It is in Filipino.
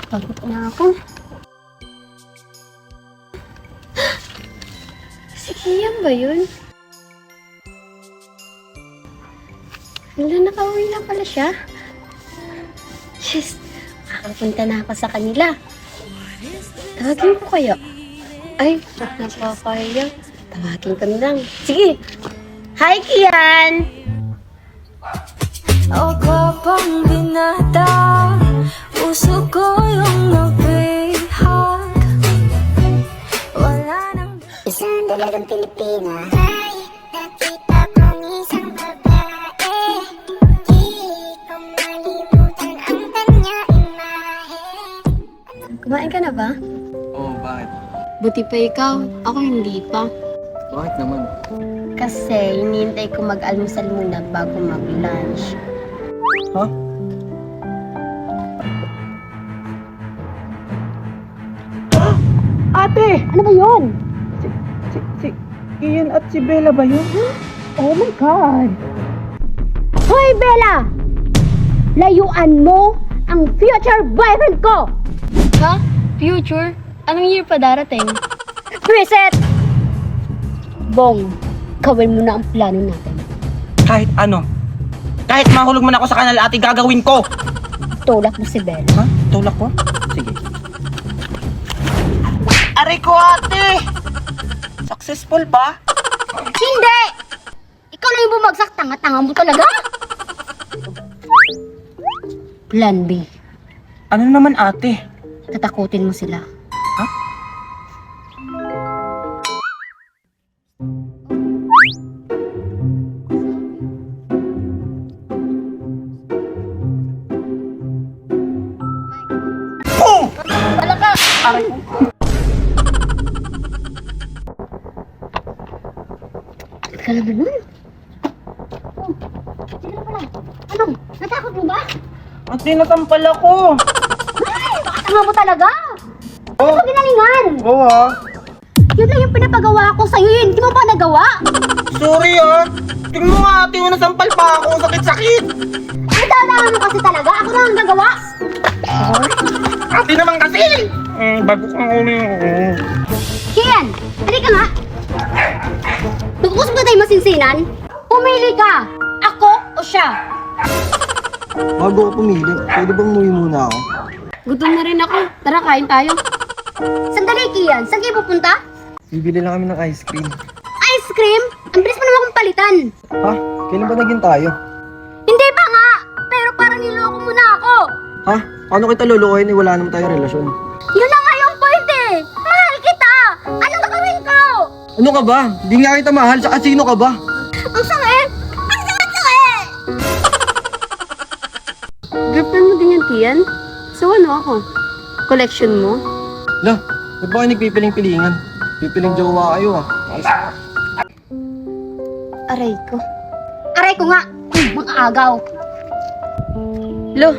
Pagod na ako. Si Kian ba yun? Wala, nakauwi na pala siya. Yes, makapunta na ako sa kanila. Tawagin ko kaya? Ay, napapaya. Tawagin ko na lang. Sige! Hi, Kian! Ako pang binata, puso ko yung nabihag. Wala nang Isang dalagang Pilipina ay nakita kong isang babae. Di ko malimutan ang kanya imahe. Kumain ka na ba? Oo, bakit? Buti pa ikaw. Ako hindi pa. Bakit naman? Kasi hinihintay ko mag-almusal muna bago mag-lunch. Ha? Ate! Ano ba yun? Si Ian at si Bella ba yun? Oh my God! Hoy, Bella! Layuan mo ang future boyfriend ko! Ha? Future? Anong year pa darating? Preset! Bong, gawin mo na ang plano natin. Kahit ano. Kahit mahulog man ako sa kanal, ate, gagawin ko! Tulak mo si Bella. Ha? Tulak ko? Sige. Aray ko, ate! Successful ba? Hindi! Ikaw lang yung bumagsak. Tanga-tanga mo talaga. Plan B. Ano naman, ate? Tatakutin mo sila. Ha? Boom! Wala ka! Aray ko. Ka naman nun. Oh, sino pala? Ano? Natakot mo ba? Ate, natampal ako. Ay, baka tanga mo talaga. Ano Oh, ba ginalingan? oo ah. Yun lang yung pinapagawa ko sa'yo yun. Hindi mo ba nagawa? Sorry ah. Tingnan mo nga, ate, nasampal pa ako. Sakit-sakit. Ang tama mo kasi talaga. Ako na ang nagawa. Ate naman kasi. Bago kang ulo yung... Kian, halika nga. Magkukusap na tayo masinsinan. Pumili ka. Ako o siya? Bago ako pumili, pwede bang umuwi muna ako? Gutom na rin ako. Tara, kain tayo. Sandali, Kian. Saan kayo pupunta? Bibili lang kami ng ice cream. Ice cream? Ang bilis mo naman akong palitan. Ha? Kailan ba naging tayo? Hindi pa nga. Pero parang niloko mo na ako. Ha? Paano kita lulukoyin eh wala naman tayong relasyon? Yun na nga yung point eh. Mahal kita. Anong gagawin ko? Ano ka ba? Di nga kita mahal, tsaka sino ka ba? Ang sakit. Ang sakit! Girlfriend mo din yan, Kian? So ano ako? Collection mo? Lah, ba't ba kayo nagpipiling-pilingan? Pipiling jowa kayo ah. Aray ko. Aray ko nga! Mga agaw. Lo,